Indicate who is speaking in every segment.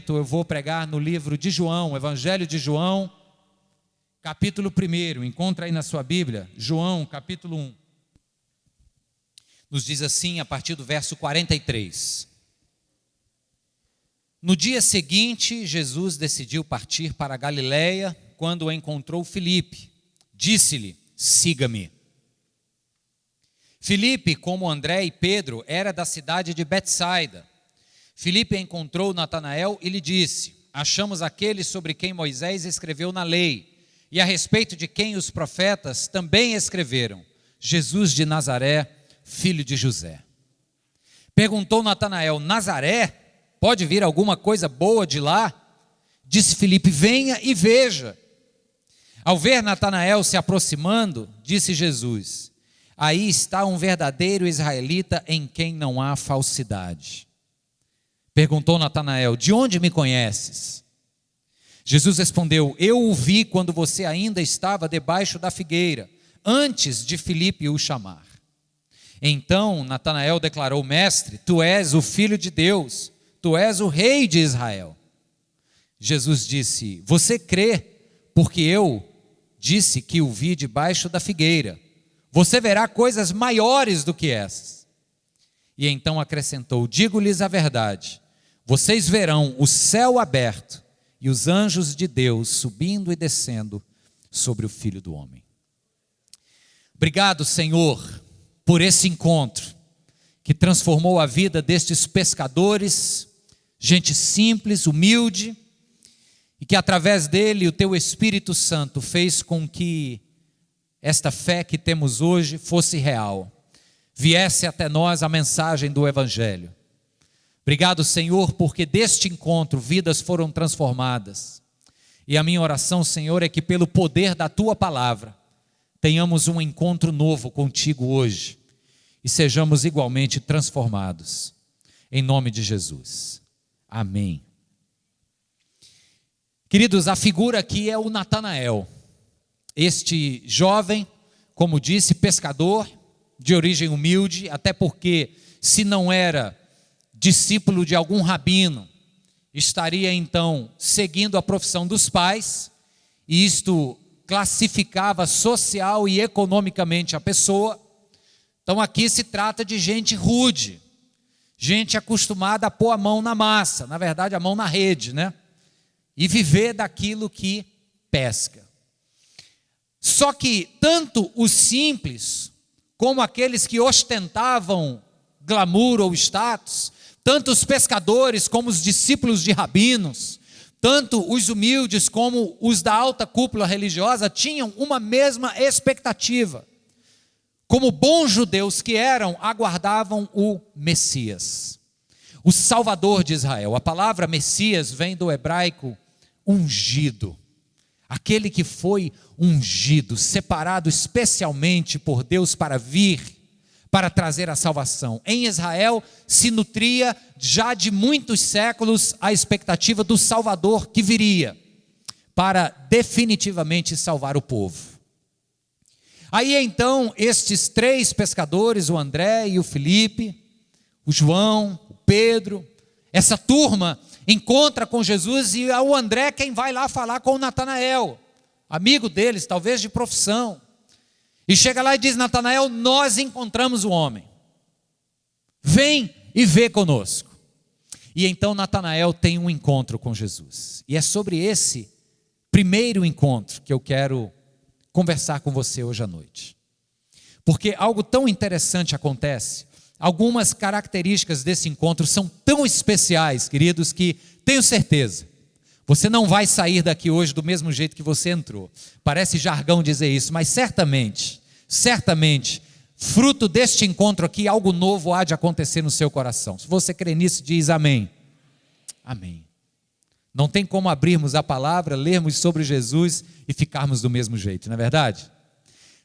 Speaker 1: Eu vou pregar no livro de João, Evangelho de João, capítulo 1. Encontra aí na sua Bíblia, João, capítulo 1. Nos diz assim, a partir do verso 43. No dia seguinte, Jesus decidiu partir para a Galiléia. Quando encontrou Filipe, disse-lhe: siga-me. Filipe, como André e Pedro, era da cidade de Betsaida. Filipe encontrou Natanael e lhe disse: achamos aquele sobre quem Moisés escreveu na lei, e a respeito de quem os profetas também escreveram, Jesus de Nazaré, filho de José. Perguntou Natanael: Nazaré? Pode vir alguma coisa boa de lá? Disse Filipe: venha e veja. Ao ver Natanael se aproximando, disse Jesus: aí está um verdadeiro israelita em quem não há falsidade. Perguntou Natanael: de onde me conheces? Jesus respondeu: eu o vi quando você ainda estava debaixo da figueira, antes de Filipe o chamar. Então Natanael declarou: mestre, tu és o Filho de Deus, tu és o Rei de Israel. Jesus disse: você crê, porque eu disse que o vi debaixo da figueira. Você verá coisas maiores do que essas. E então acrescentou: digo-lhes a verdade, vocês verão o céu aberto e os anjos de Deus subindo e descendo sobre o Filho do Homem. Obrigado, Senhor, por esse encontro que transformou a vida destes pescadores, gente simples, humilde, e que através dele o teu Espírito Santo fez com que esta fé que temos hoje fosse real, viesse até nós a mensagem do Evangelho. Obrigado, Senhor, porque deste encontro vidas foram transformadas. E a minha oração, Senhor, é que pelo poder da Tua palavra, tenhamos um encontro novo contigo hoje e sejamos igualmente transformados. Em nome de Jesus. Amém. Queridos, a figura aqui é o Natanael. Este jovem, como disse, pescador, de origem humilde, até porque se não era discípulo de algum rabino, estaria então seguindo a profissão dos pais, e isto classificava social e economicamente a pessoa. Então aqui se trata de gente rude, gente acostumada a pôr a mão na massa, na verdade a mão na rede, né? E viver daquilo que pesca. Só que tanto os simples, como aqueles que ostentavam glamour ou status, tanto os pescadores como os discípulos de rabinos, tanto os humildes como os da alta cúpula religiosa, tinham uma mesma expectativa. Como bons judeus que eram, aguardavam o Messias, o Salvador de Israel. A palavra Messias vem do hebraico ungido, aquele que foi ungido, separado especialmente por Deus para vir, para trazer a salvação. Em Israel se nutria já de muitos séculos a expectativa do Salvador que viria, para definitivamente salvar o povo. Aí então estes três pescadores, o André e o Filipe, o João, o Pedro, essa turma encontra com Jesus, e é o André quem vai lá falar com o Natanael, amigo deles, talvez de profissão. E chega lá e diz: Natanael, nós encontramos o homem, vem e vê conosco. E então Natanael tem um encontro com Jesus, e é sobre esse primeiro encontro que eu quero conversar com você hoje à noite, porque algo tão interessante acontece. Algumas características desse encontro são tão especiais, queridos, que tenho certeza, você não vai sair daqui hoje do mesmo jeito que você entrou. Parece jargão dizer isso, mas certamente, fruto deste encontro aqui, algo novo há de acontecer no seu coração. Se você crê nisso, diz amém. Amém. Não tem como abrirmos a palavra, lermos sobre Jesus e ficarmos do mesmo jeito, não é verdade?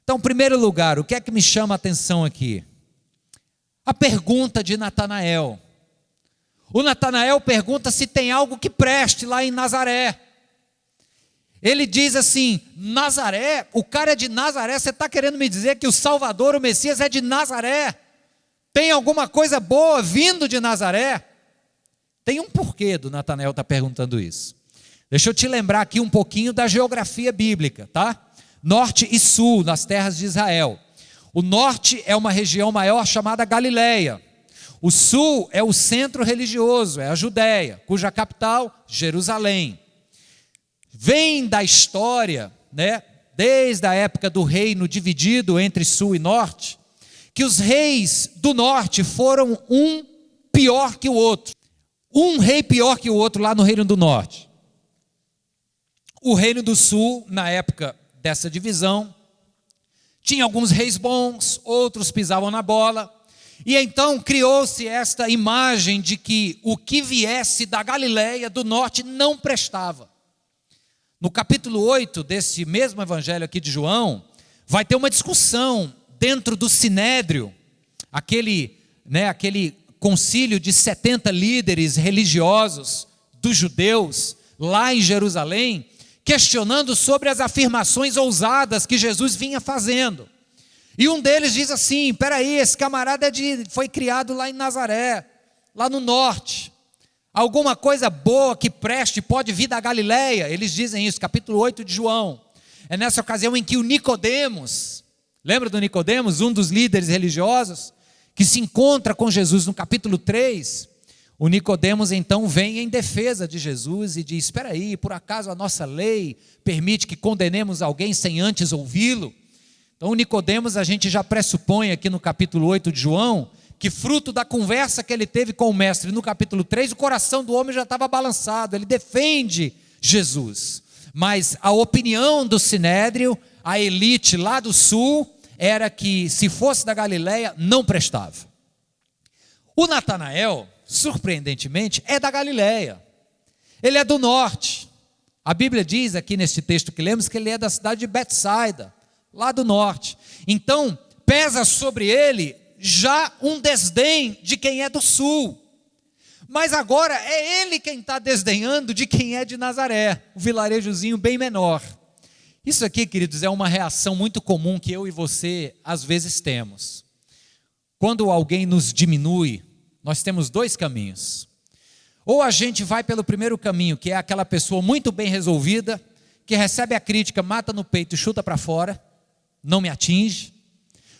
Speaker 1: Então, em primeiro lugar, o que é que me chama a atenção aqui? A pergunta de Natanael. O Natanael pergunta se tem algo que preste lá em Nazaré. Ele diz assim: Nazaré, o cara é de Nazaré, você está querendo me dizer que o Salvador, o Messias é de Nazaré? Tem alguma coisa boa vindo de Nazaré? Tem um porquê do Natanael estar perguntando isso. Deixa eu te lembrar aqui um pouquinho da geografia bíblica, tá? Norte e sul, nas terras de Israel. O norte é uma região maior chamada Galileia. O sul é o centro religioso, é a Judéia, cuja capital, Jerusalém. Vem da história, né, desde a época do reino dividido entre sul e norte, que os reis do norte foram um pior que o outro. Um rei pior que o outro lá no reino do norte. O reino do sul, na época dessa divisão, tinha alguns reis bons, outros pisavam na bola, e então criou-se esta imagem de que o que viesse da Galileia, do norte, não prestava. No capítulo 8 desse mesmo evangelho aqui de João, vai ter uma discussão dentro do Sinédrio, aquele concílio de 70 líderes religiosos dos judeus, lá em Jerusalém, questionando sobre as afirmações ousadas que Jesus vinha fazendo. E um deles diz assim: peraí, esse camarada foi criado lá em Nazaré, lá no norte. Alguma coisa boa que preste pode vir da Galileia? Eles dizem isso, capítulo 8 de João. É nessa ocasião em que o Nicodemos, lembra do Nicodemos, um dos líderes religiosos, que se encontra com Jesus no capítulo 3, o Nicodemos então vem em defesa de Jesus e diz: espera aí, por acaso a nossa lei permite que condenemos alguém sem antes ouvi-lo? Então o Nicodemos, a gente já pressupõe aqui no capítulo 8 de João, que fruto da conversa que ele teve com o mestre no capítulo 3, o coração do homem já estava balançado, ele defende Jesus. Mas a opinião do Sinédrio, a elite lá do sul, era que se fosse da Galileia, não prestava. O Natanael, surpreendentemente, é da Galileia. Ele é do norte. A Bíblia diz aqui neste texto que lemos que ele é da cidade de Betsaida, lá do norte. Então, pesa sobre ele já um desdém de quem é do sul. Mas agora é ele quem está desdenhando de quem é de Nazaré, um vilarejozinho bem menor. Isso aqui, queridos, é uma reação muito comum que eu e você às vezes temos. Quando alguém nos diminui, nós temos dois caminhos. Ou a gente vai pelo primeiro caminho, que é aquela pessoa muito bem resolvida, que recebe a crítica, mata no peito e chuta para fora, não me atinge.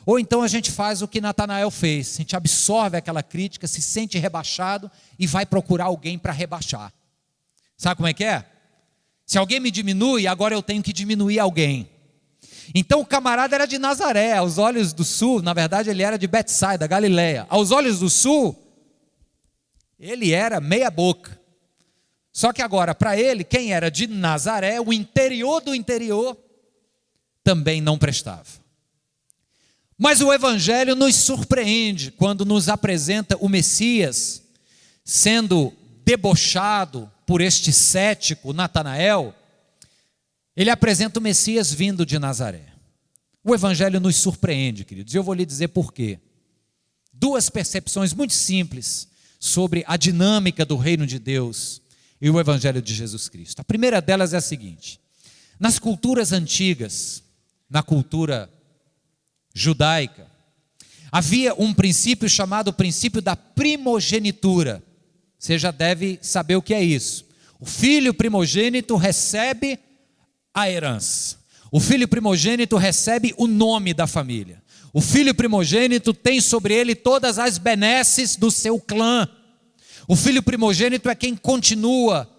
Speaker 1: Ou então a gente faz o que Natanael fez, a gente absorve aquela crítica, se sente rebaixado e vai procurar alguém para rebaixar. Sabe como é que é? Se alguém me diminui, agora eu tenho que diminuir alguém. Então o camarada era de Nazaré, aos olhos do sul, na verdade ele era de Betsaida, Galileia. Aos olhos do sul, ele era meia boca. Só que agora, para ele, quem era de Nazaré, o interior do interior, também não prestava. Mas o Evangelho nos surpreende quando nos apresenta o Messias sendo debochado por este cético Natanael. Ele apresenta o Messias vindo de Nazaré. O Evangelho nos surpreende, queridos, e eu vou lhe dizer por quê. Duas percepções muito simples sobre a dinâmica do reino de Deus e o Evangelho de Jesus Cristo. A primeira delas é a seguinte: nas culturas antigas, na cultura judaica, havia um princípio chamado princípio da primogenitura. Você já deve saber o que é isso. O filho primogênito recebe a herança. O filho primogênito recebe o nome da família. O filho primogênito tem sobre ele todas as benesses do seu clã. O filho primogênito é quem continua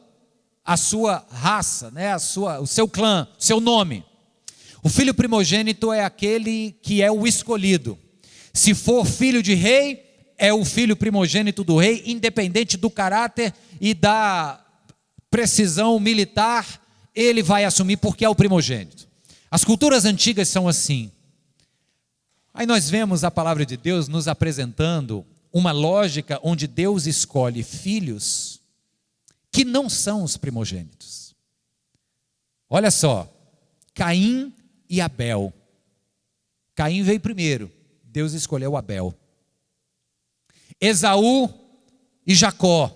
Speaker 1: a sua raça, né? O seu clã, o seu nome. O filho primogênito é aquele que é o escolhido. Se for filho de rei, é o filho primogênito do rei, independente do caráter e da precisão militar, ele vai assumir porque é o primogênito. As culturas antigas são assim. Aí nós vemos a palavra de Deus nos apresentando uma lógica onde Deus escolhe filhos que não são os primogênitos. Olha só, Caim e Abel. Caim veio primeiro, Deus escolheu Abel. Esaú e Jacó,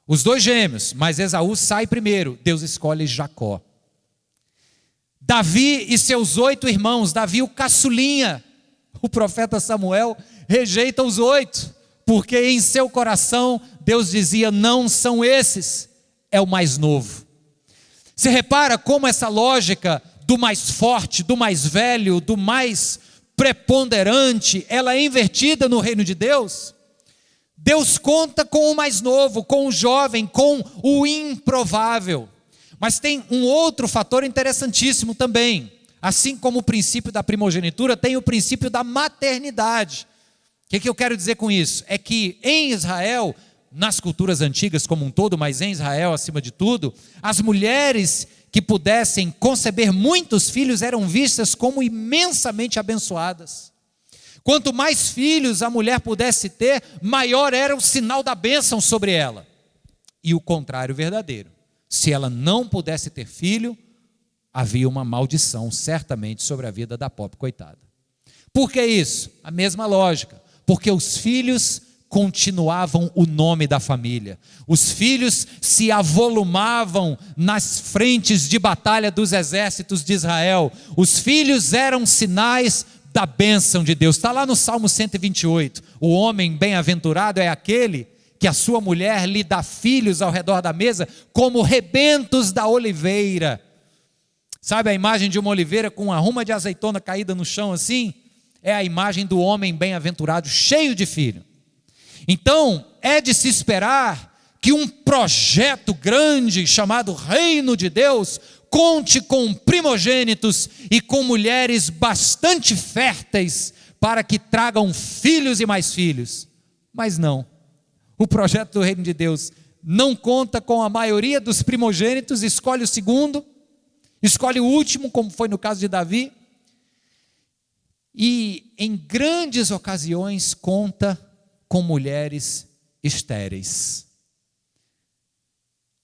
Speaker 1: os dois gêmeos, mas Esaú sai primeiro, Deus escolhe Jacó. Davi e seus 8 irmãos, Davi o caçulinha, o profeta Samuel rejeita os 8, porque em seu coração Deus dizia: não são esses, é o mais novo. Você repara como essa lógica do mais forte, do mais velho, do mais preponderante, ela é invertida no reino de Deus? Deus conta com o mais novo, com o jovem, com o improvável. Mas tem um outro fator interessantíssimo também. Assim como o princípio da primogenitura, tem o princípio da maternidade. O que eu quero dizer com isso? É que em Israel, nas culturas antigas como um todo, mas em Israel acima de tudo, as mulheres que pudessem conceber muitos filhos eram vistas como imensamente abençoadas. Quanto mais filhos a mulher pudesse ter, maior era o sinal da bênção sobre ela. E o contrário verdadeiro. Se ela não pudesse ter filho, havia uma maldição certamente sobre a vida da pobre coitada. Por que isso? A mesma lógica. Porque os filhos continuavam o nome da família. Os filhos se avolumavam nas frentes de batalha dos exércitos de Israel. Os filhos eram sinais da bênção de Deus. Está lá no Salmo 128. O homem bem-aventurado é aquele que a sua mulher lhe dá filhos ao redor da mesa, como rebentos da oliveira. Sabe a imagem de uma oliveira com uma ruma de azeitona caída no chão assim? É a imagem do homem bem-aventurado, cheio de filho. Então, é de se esperar que um projeto grande chamado Reino de Deus conte com primogênitos e com mulheres bastante férteis para que tragam filhos e mais filhos. Mas não, o projeto do Reino de Deus não conta com a maioria dos primogênitos, escolhe o segundo, escolhe o último, como foi no caso de Davi, e em grandes ocasiões conta com mulheres estéreis.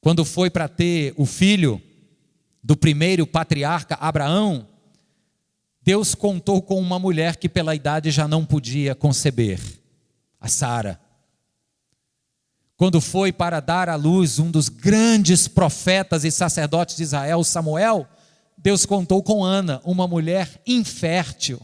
Speaker 1: Quando foi para ter o filho do primeiro patriarca Abraão, Deus contou com uma mulher que pela idade já não podia conceber, a Sara. Quando foi para dar à luz um dos grandes profetas e sacerdotes de Israel, Samuel, Deus contou com Ana, uma mulher infértil.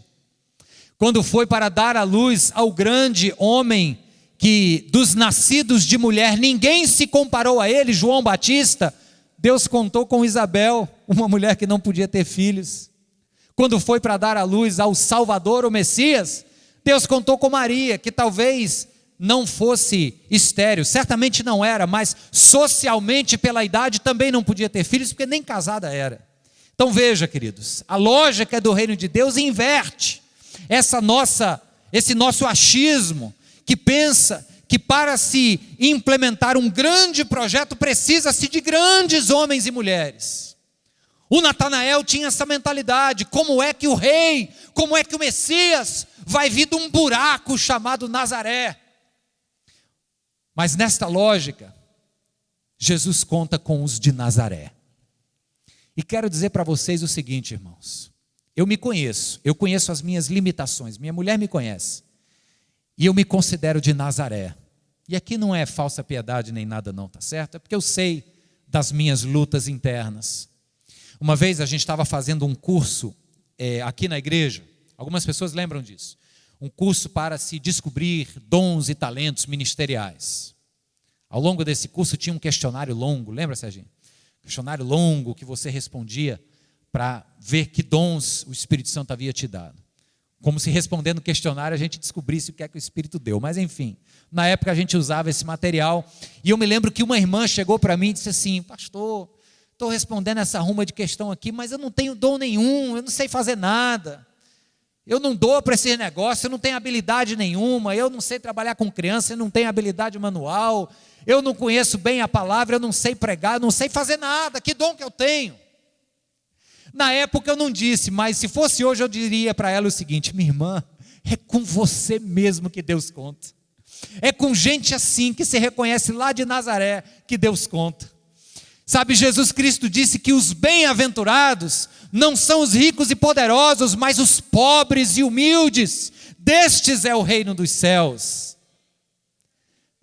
Speaker 1: Quando foi para dar à luz ao grande homem que dos nascidos de mulher ninguém se comparou a ele, João Batista, Deus contou com Isabel, uma mulher que não podia ter filhos. Quando foi para dar à luz ao Salvador, o Messias, Deus contou com Maria, que talvez não fosse estéril, certamente não era, mas socialmente pela idade também não podia ter filhos, porque nem casada era. Então veja, queridos, a lógica do reino de Deus inverte esse nosso achismo, que pensa que para se implementar um grande projeto precisa-se de grandes homens e mulheres. O Natanael tinha essa mentalidade: como é que o rei, como é que o Messias vai vir de um buraco chamado Nazaré? Mas nesta lógica, Jesus conta com os de Nazaré. E quero dizer para vocês o seguinte, irmãos: eu me conheço, eu conheço as minhas limitações, minha mulher me conhece, e eu me considero de Nazaré. E aqui não é falsa piedade nem nada não, tá certo? É porque eu sei das minhas lutas internas. Uma vez a gente estava fazendo um curso aqui na igreja, algumas pessoas lembram disso, um curso para se descobrir dons e talentos ministeriais. Ao longo desse curso tinha um questionário longo, lembra, Serginho? Questionário longo que você respondia para ver que dons o Espírito Santo havia te dado. Como se respondendo o questionário a gente descobrisse o que é que o Espírito deu. Mas enfim, na época a gente usava esse material. E eu me lembro que uma irmã chegou para mim e disse assim: pastor, estou respondendo essa ruma de questão aqui, mas eu não tenho dom nenhum, eu não sei fazer nada. Eu não dou para esse negócio, eu não tenho habilidade nenhuma, eu não sei trabalhar com criança, eu não tenho habilidade manual, eu não conheço bem a palavra, eu não sei pregar, eu não sei fazer nada, que dom que eu tenho? Na época eu não disse, mas se fosse hoje eu diria para ela o seguinte: minha irmã, é com você mesmo que Deus conta. É com gente assim que se reconhece lá de Nazaré que Deus conta. Sabe, Jesus Cristo disse que os bem-aventurados não são os ricos e poderosos, mas os pobres e humildes. Destes é o reino dos céus.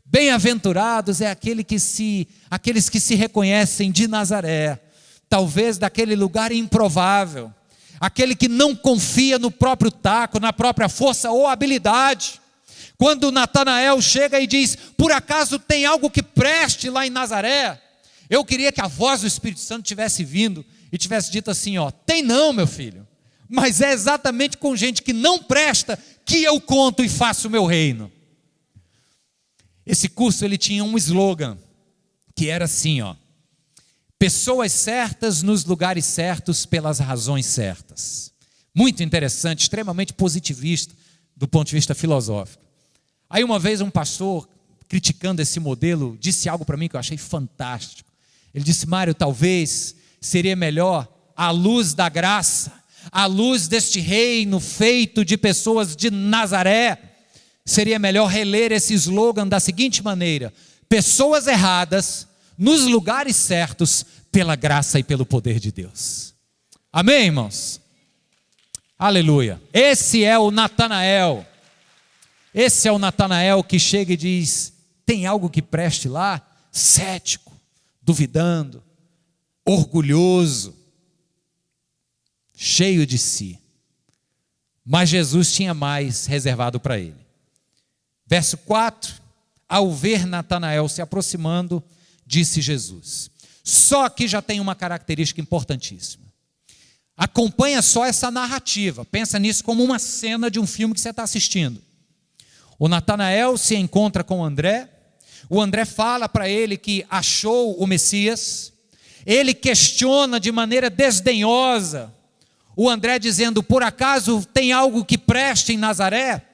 Speaker 1: Bem-aventurados é aqueles que se reconhecem de Nazaré, talvez daquele lugar improvável, aquele que não confia no próprio taco, na própria força ou habilidade. Quando Natanael chega e diz: por acaso tem algo que preste lá em Nazaré? Eu queria que a voz do Espírito Santo tivesse vindo e tivesse dito assim: ó, tem não, meu filho, mas é exatamente com gente que não presta que eu conto e faço o meu reino. Esse curso ele tinha um slogan que era assim, ó: pessoas certas nos lugares certos pelas razões certas. Muito interessante, extremamente positivista do ponto de vista filosófico. Aí uma vez um pastor, criticando esse modelo, disse algo para mim que eu achei fantástico. Ele disse: Mário, talvez seria melhor, à luz da graça, à luz deste reino feito de pessoas de Nazaré, seria melhor reler esse slogan da seguinte maneira: pessoas erradas nos lugares certos pela graça e pelo poder de Deus. Amém, irmãos? Aleluia. Esse é o Natanael. Esse é o Natanael que chega e diz: tem algo que preste lá? Cético, duvidando, orgulhoso, cheio de si. Mas Jesus tinha mais reservado para ele. Verso 4: ao ver Natanael se aproximando, disse Jesus. Só aqui já tem uma característica importantíssima. Acompanha só essa narrativa, pensa nisso como uma cena de um filme que você está assistindo. O Natanael se encontra com o André fala para ele que achou o Messias, ele questiona de maneira desdenhosa o André dizendo: por acaso tem algo que preste em Nazaré?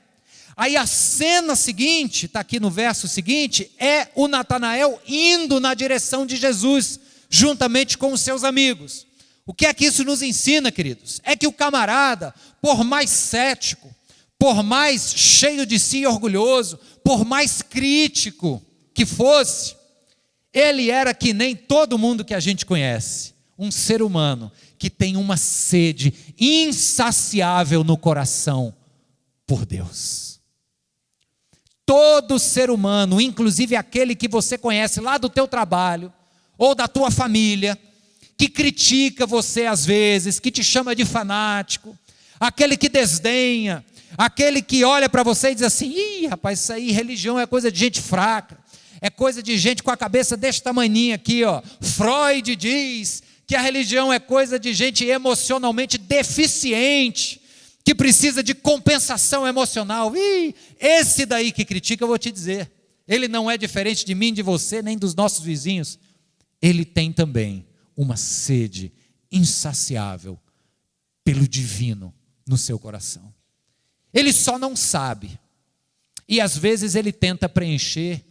Speaker 1: Aí a cena seguinte, está aqui no verso seguinte, é o Natanael indo na direção de Jesus, juntamente com os seus amigos. O que é que isso nos ensina, queridos? É que o camarada, por mais cético, por mais cheio de si e orgulhoso, por mais crítico que fosse, ele era que nem todo mundo que a gente conhece, um ser humano que tem uma sede insaciável no coração por Deus. Todo ser humano, inclusive aquele que você conhece lá do teu trabalho, ou da tua família, que critica você às vezes, que te chama de fanático, aquele que desdenha, aquele que olha para você e diz assim: ih, rapaz, isso aí, religião é coisa de gente fraca, é coisa de gente com a cabeça desse tamaninho aqui, ó. Freud diz que a religião é coisa de gente emocionalmente deficiente, que precisa de compensação emocional. Ih, esse daí que critica, eu vou te dizer, ele não é diferente de mim, de você, nem dos nossos vizinhos. Ele tem também uma sede insaciável pelo divino no seu coração. Ele só não sabe, e às vezes ele tenta preencher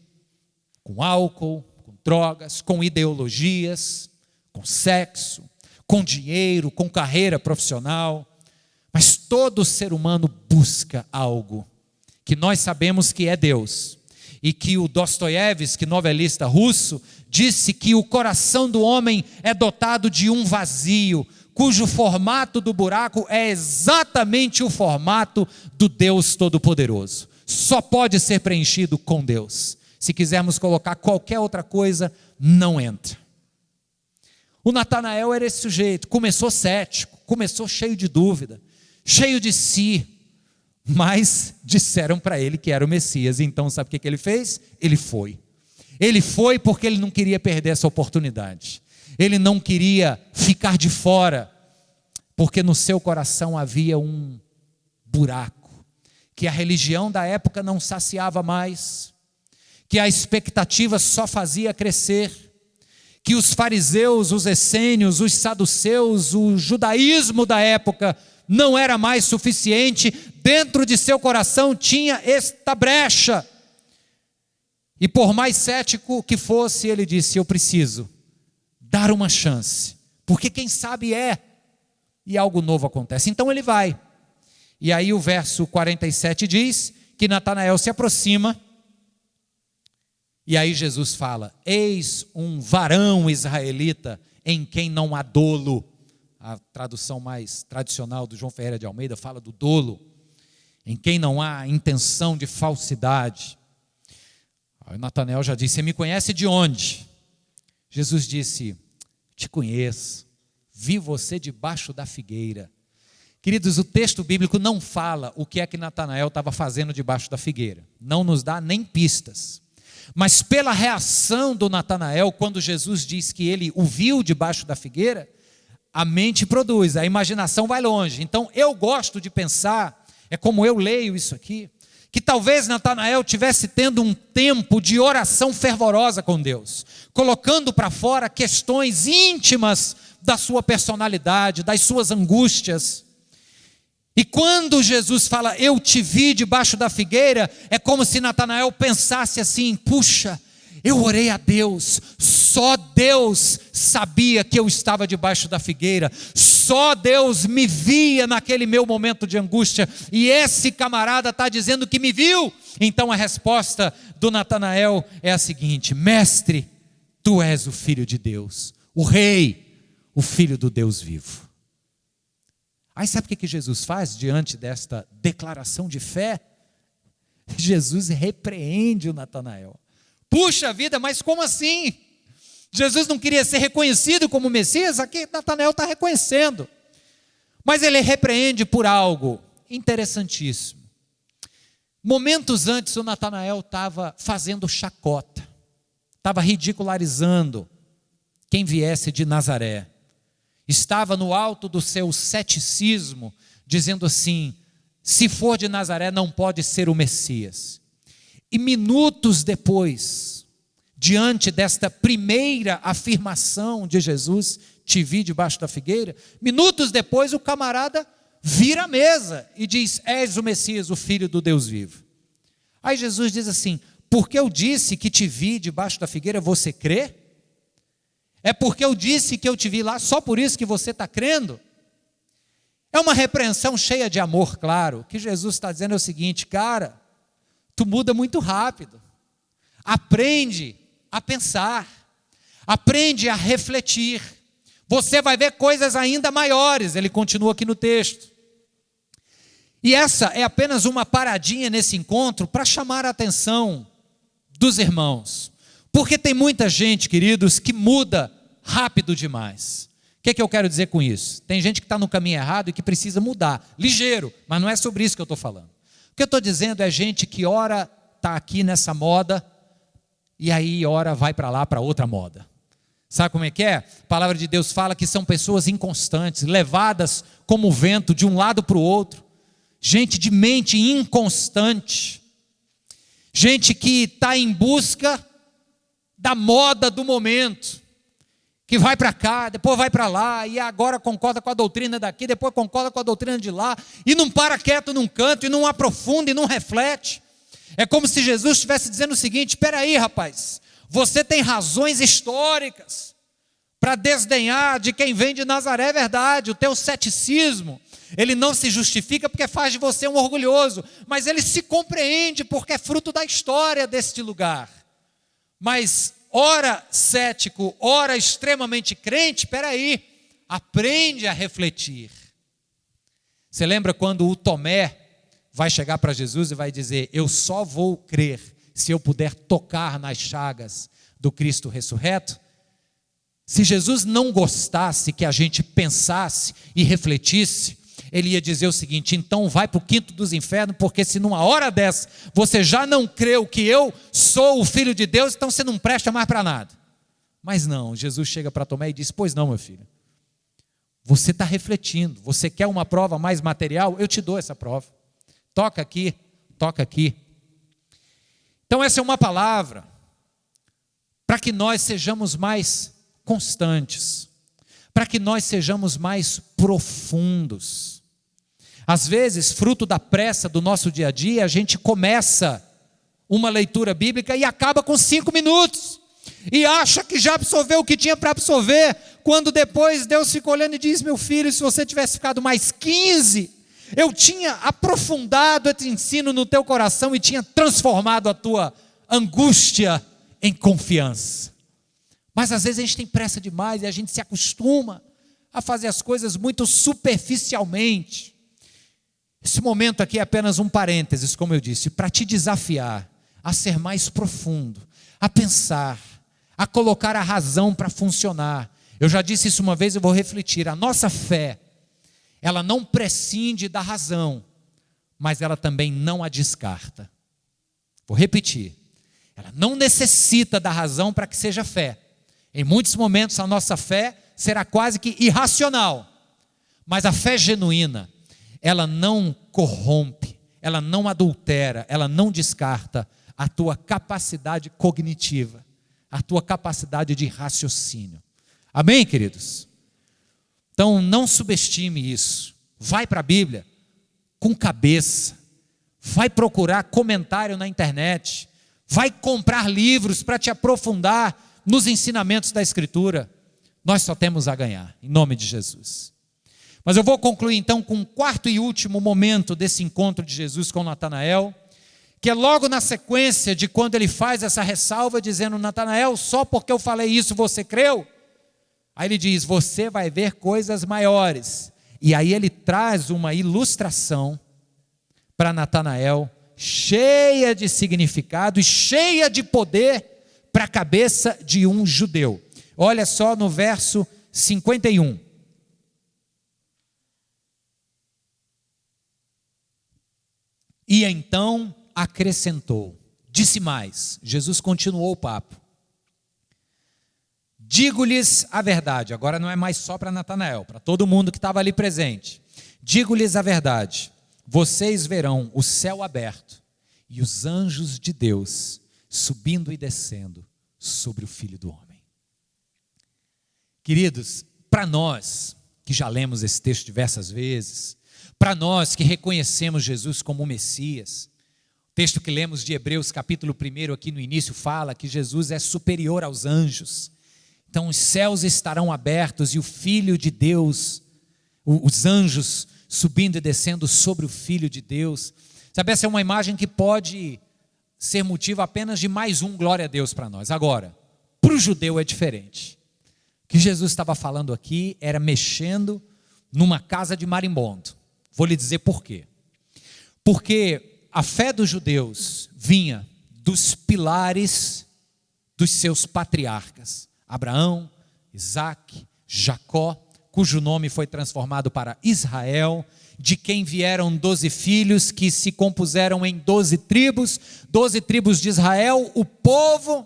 Speaker 1: com álcool, com drogas, com ideologias, com sexo, com dinheiro, com carreira profissional. Mas todo ser humano busca algo que nós sabemos que é Deus, e que o Dostoiévski, novelista russo, disse que o coração do homem é dotado de um vazio, cujo formato do buraco é exatamente o formato do Deus Todo-Poderoso. Só pode ser preenchido com Deus. Se quisermos colocar qualquer outra coisa, não entra. O Natanael era esse sujeito, começou cético, começou cheio de dúvida, cheio de si, mas disseram para ele que era o Messias. Então sabe o que ele fez? Ele foi. Ele foi porque ele não queria perder essa oportunidade. Ele não queria ficar de fora, porque no seu coração havia um buraco, que a religião da época não saciava mais, que a expectativa só fazia crescer, que os fariseus, os essênios, os saduceus, o judaísmo da época não era mais suficiente, dentro de seu coração tinha esta brecha. E por mais cético que fosse, ele disse: eu preciso dar uma chance, porque quem sabe e algo novo acontece. Então ele vai. E aí o verso 47 diz que Natanael se aproxima, e aí Jesus fala: eis um varão israelita em quem não há dolo. A tradução mais tradicional do João Ferreira de Almeida fala do dolo, em quem não há intenção de falsidade. Aí Natanael já disse: você me conhece de onde? Jesus disse: te conheço, vi você debaixo da figueira, Queridos, o texto bíblico não fala o que é que Natanael estava fazendo debaixo da figueira. Não nos dá nem pistas. Mas pela reação do Natanael, quando Jesus diz que ele o viu debaixo da figueira, a mente produz, a imaginação vai longe. Então eu gosto de pensar, é como eu leio isso aqui, que talvez Natanael tivesse tendo um tempo de oração fervorosa com Deus, colocando para fora questões íntimas da sua personalidade, das suas angústias. E quando Jesus fala, eu te vi debaixo da figueira, é como se Natanael pensasse assim, puxa, eu orei a Deus, só Deus sabia que eu estava debaixo da figueira, só Deus me via naquele meu momento de angústia, e esse camarada está dizendo que me viu. Então a resposta do Natanael é a seguinte: mestre, tu és o Filho de Deus, o Rei, o Filho do Deus vivo. Aí sabe o que Jesus faz diante desta declaração de fé? Jesus repreende o Natanael. Puxa vida, mas como assim? Jesus não queria ser reconhecido como Messias? Aqui Natanael está reconhecendo. Mas ele repreende por algo interessantíssimo. Momentos antes o Natanael estava fazendo chacota, estava ridicularizando quem viesse de Nazaré. Estava no alto do seu ceticismo, dizendo assim, se for de Nazaré não pode ser o Messias. E minutos depois, diante desta primeira afirmação de Jesus, te vi debaixo da figueira, minutos depois o camarada vira a mesa e diz, és o Messias, o Filho do Deus vivo. Aí Jesus diz assim, porque eu disse que te vi debaixo da figueira, você crê? É porque eu disse que eu te vi lá, só por isso que você está crendo? É uma repreensão cheia de amor, claro. O que Jesus está dizendo é o seguinte, cara, tu muda muito rápido. Aprende a pensar, aprende a refletir. Você vai ver coisas ainda maiores. Ele continua aqui no texto. E essa é apenas uma paradinha nesse encontro para chamar a atenção dos irmãos. Porque tem muita gente, queridos, que muda rápido demais. O que é que eu quero dizer com isso? Tem gente que está no caminho errado e que precisa mudar, ligeiro, mas não é sobre isso que eu estou falando. O que eu estou dizendo é gente que ora está aqui nessa moda, e aí ora vai para lá para outra moda. Sabe como é que é? A palavra de Deus fala que são pessoas inconstantes, levadas como o vento de um lado para o outro, gente de mente inconstante, gente que está em busca da moda do momento, que vai para cá, depois vai para lá, e agora concorda com a doutrina daqui, depois concorda com a doutrina de lá, e não para quieto num canto, e não aprofunda, e não reflete. É como se Jesus estivesse dizendo o seguinte, espera aí rapaz, você tem razões históricas para desdenhar de quem vem de Nazaré, é verdade, o teu ceticismo, ele não se justifica porque faz de você um orgulhoso, mas ele se compreende porque é fruto da história deste lugar. Mas ora cético, ora extremamente crente, espera aí, aprende a refletir. Você lembra quando o Tomé vai chegar para Jesus e vai dizer, eu só vou crer se eu puder tocar nas chagas do Cristo ressurreto? Se Jesus não gostasse que a gente pensasse e refletisse, ele ia dizer o seguinte, então vai para o quinto dos infernos, porque se numa hora dessa você já não creu que eu sou o Filho de Deus, então você não presta mais para nada. Mas não, Jesus chega para Tomé e diz, pois não meu filho, você está refletindo, você quer uma prova mais material? Eu te dou essa prova, toca aqui, toca aqui. Então essa é uma palavra para que nós sejamos mais constantes, para que nós sejamos mais profundos. Às vezes, fruto da pressa do nosso dia a dia, a gente começa uma leitura bíblica e acaba com 5 minutos, e acha que já absorveu o que tinha para absorver, quando depois Deus fica olhando e diz, meu filho, se você tivesse ficado mais 15, eu tinha aprofundado esse ensino no teu coração e tinha transformado a tua angústia em confiança. Mas às vezes a gente tem pressa demais e a gente se acostuma a fazer as coisas muito superficialmente. Esse momento aqui é apenas um parênteses, como eu disse, para te desafiar a ser mais profundo, a pensar, a colocar a razão para funcionar. Eu já disse isso uma vez, eu vou refletir. A nossa fé, ela não prescinde da razão, mas ela também não a descarta. Vou repetir, ela não necessita da razão para que seja fé. Em muitos momentos a nossa fé será quase que irracional, mas a fé genuína, ela não corrompe, ela não adultera, ela não descarta a tua capacidade cognitiva, a tua capacidade de raciocínio. Amém, queridos? Então não subestime isso. Vai para a Bíblia com cabeça, vai procurar comentário na internet, vai comprar livros para te aprofundar nos ensinamentos da Escritura. Nós só temos a ganhar, em nome de Jesus. Mas eu vou concluir então com o quarto e último momento desse encontro de Jesus com Natanael, que é logo na sequência de quando ele faz essa ressalva, dizendo: Natanael, só porque eu falei isso você creu? Aí ele diz: você vai ver coisas maiores. E aí ele traz uma ilustração para Natanael, cheia de significado e cheia de poder para a cabeça de um judeu. Olha só no verso 51. E então acrescentou, disse mais, Jesus continuou o papo: digo-lhes a verdade. Agora não é mais só para Natanael, para todo mundo que estava ali presente. Digo-lhes a verdade, vocês verão o céu aberto e os anjos de Deus subindo e descendo sobre o Filho do Homem. Queridos, para nós que já lemos esse texto diversas vezes, para nós que reconhecemos Jesus como o Messias, o texto que lemos de Hebreus capítulo 1 aqui no início fala que Jesus é superior aos anjos. Então os céus estarão abertos e o Filho de Deus, os anjos subindo e descendo sobre o Filho de Deus. Sabe, essa é uma imagem que pode ser motivo apenas de mais um glória a Deus para nós. Agora, para o judeu é diferente. O que Jesus estava falando aqui era mexendo numa casa de marimbondo. Vou lhe dizer por quê. Porque a fé dos judeus vinha dos pilares dos seus patriarcas: Abraão, Isaque, Jacó, cujo nome foi transformado para Israel, de quem vieram 12 filhos que se compuseram em 12 tribos de Israel. O povo,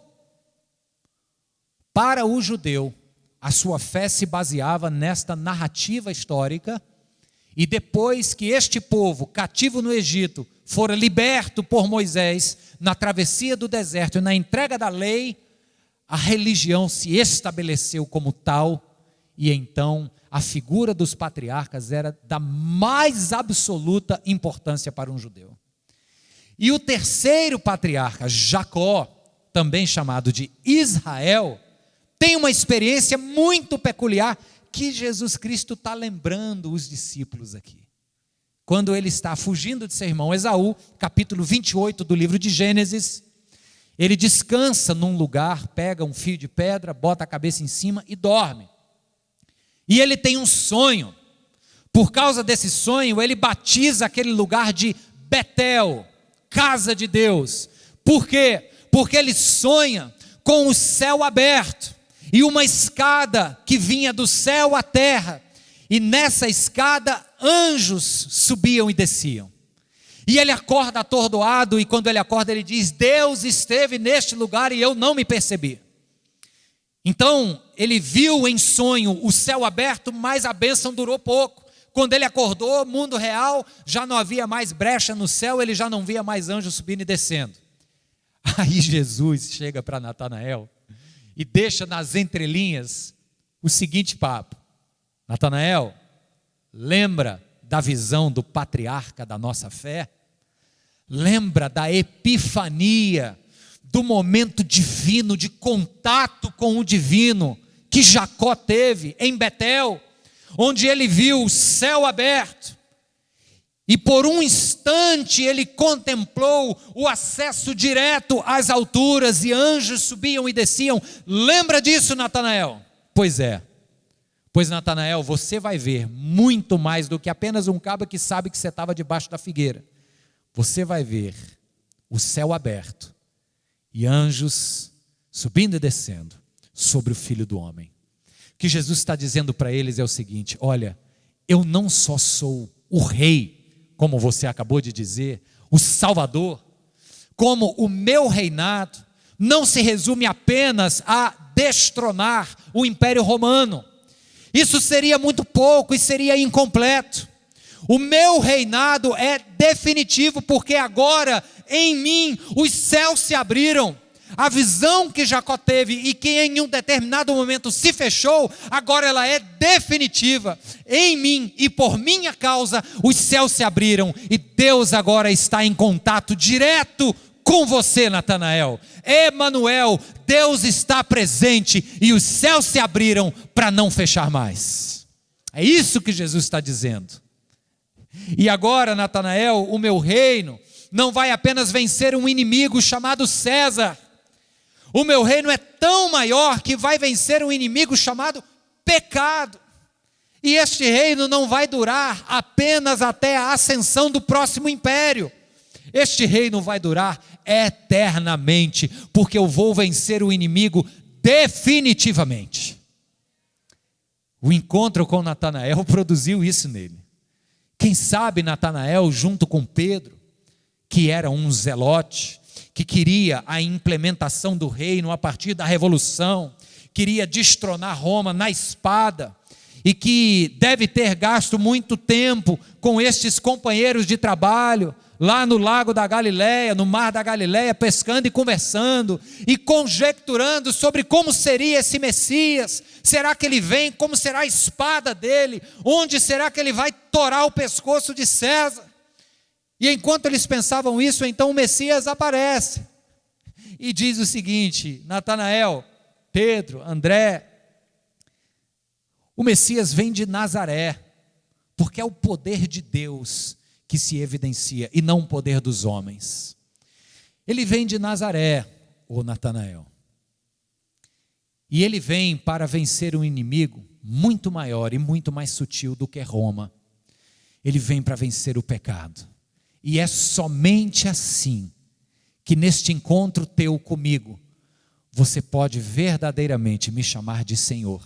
Speaker 1: para o judeu, a sua fé se baseava nesta narrativa histórica, e depois que este povo, cativo no Egito, fora liberto por Moisés, na travessia do deserto e na entrega da lei, a religião se estabeleceu como tal, e então a figura dos patriarcas era da mais absoluta importância para um judeu. E o terceiro patriarca, Jacó, também chamado de Israel, tem uma experiência muito peculiar que Jesus Cristo está lembrando os discípulos aqui. Quando ele está fugindo de seu irmão Esaú, capítulo 28 do livro de Gênesis, ele descansa num lugar, pega um fio de pedra, bota a cabeça em cima e dorme. E ele tem um sonho. Por causa desse sonho, ele batiza aquele lugar de Betel, casa de Deus. Por quê? Porque ele sonha com o céu aberto e uma escada que vinha do céu à terra. E nessa escada, anjos subiam e desciam. E ele acorda atordoado, e quando ele acorda, ele diz: Deus esteve neste lugar e eu não me percebi. Então, ele viu em sonho o céu aberto, mas a bênção durou pouco. Quando ele acordou, mundo real, já não havia mais brecha no céu, ele já não via mais anjos subindo e descendo. Aí Jesus chega para Natanael e deixa nas entrelinhas o seguinte papo: Natanael, lembra da visão do patriarca da nossa fé? Lembra da epifania, do momento divino, de contato com o divino, que Jacó teve em Betel, onde ele viu o céu aberto, e por um instante ele contemplou o acesso direto às alturas, e anjos subiam e desciam. Lembra disso, Natanael? Pois é. Pois, Natanael, você vai ver muito mais do que apenas um cabra que sabe que você estava debaixo da figueira. Você vai ver o céu aberto e anjos subindo e descendo sobre o Filho do Homem. O que Jesus está dizendo para eles é o seguinte: olha, eu não só sou o rei, como você acabou de dizer, o Salvador, como o meu reinado não se resume apenas a destronar o Império Romano. Isso seria muito pouco e seria incompleto. O meu reinado é definitivo, porque agora em mim os céus se abriram. A visão que Jacó teve e que em um determinado momento se fechou, agora ela é definitiva. Em mim e por minha causa os céus se abriram e Deus agora está em contato direto com você, Natanael. Emanuel, Deus está presente e os céus se abriram para não fechar mais. É isso que Jesus está dizendo. E agora, Natanael, o meu reino não vai apenas vencer um inimigo chamado César. O meu reino é tão maior que vai vencer um inimigo chamado pecado. E este reino não vai durar apenas até a ascensão do próximo império. Este reino vai durar eternamente, porque eu vou vencer o inimigo definitivamente. O encontro com Natanael produziu isso nele. Quem sabe Natanael, junto com Pedro, que era um zelote, que queria a implementação do reino a partir da revolução, queria destronar Roma na espada, e que deve ter gasto muito tempo com estes companheiros de trabalho, lá no lago da Galileia, no mar da Galileia, pescando e conversando, e conjecturando sobre como seria esse Messias. Será que ele vem? Como será a espada dele? Onde será que ele vai torar o pescoço de César? E enquanto eles pensavam isso, então o Messias aparece e diz o seguinte: Natanael, Pedro, André, o Messias vem de Nazaré, porque é o poder de Deus que se evidencia e não o poder dos homens. Ele vem de Nazaré, ô Natanael, e ele vem para vencer um inimigo muito maior e muito mais sutil do que Roma. Ele vem para vencer o pecado. E é somente assim que neste encontro teu comigo, você pode verdadeiramente me chamar de Senhor.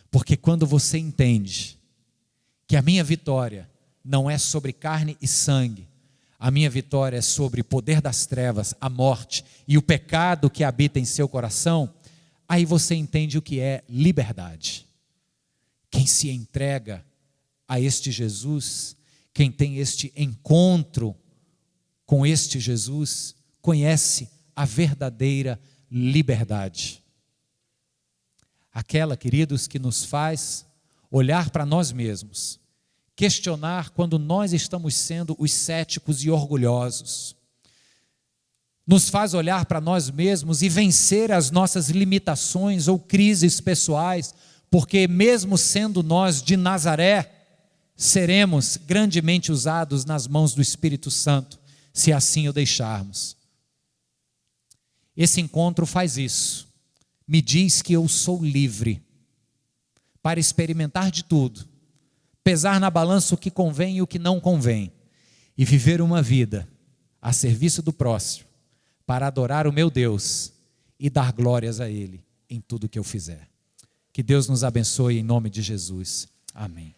Speaker 1: Porque quando você entende que a minha vitória não é sobre carne e sangue, a minha vitória é sobre o poder das trevas, a morte e o pecado que habita em seu coração, aí você entende o que é liberdade. Quem se entrega a este Jesus, quem tem este encontro com este Jesus, conhece a verdadeira liberdade. Aquela, queridos, que nos faz olhar para nós mesmos, questionar quando nós estamos sendo os céticos e orgulhosos, nos faz olhar para nós mesmos e vencer as nossas limitações ou crises pessoais, porque mesmo sendo nós de Nazaré, seremos grandemente usados nas mãos do Espírito Santo, se assim o deixarmos. Esse encontro faz isso, me diz que eu sou livre para experimentar de tudo, pesar na balança o que convém e o que não convém, e viver uma vida a serviço do próximo, para adorar o meu Deus e dar glórias a Ele em tudo que eu fizer. Que Deus nos abençoe em nome de Jesus. Amém.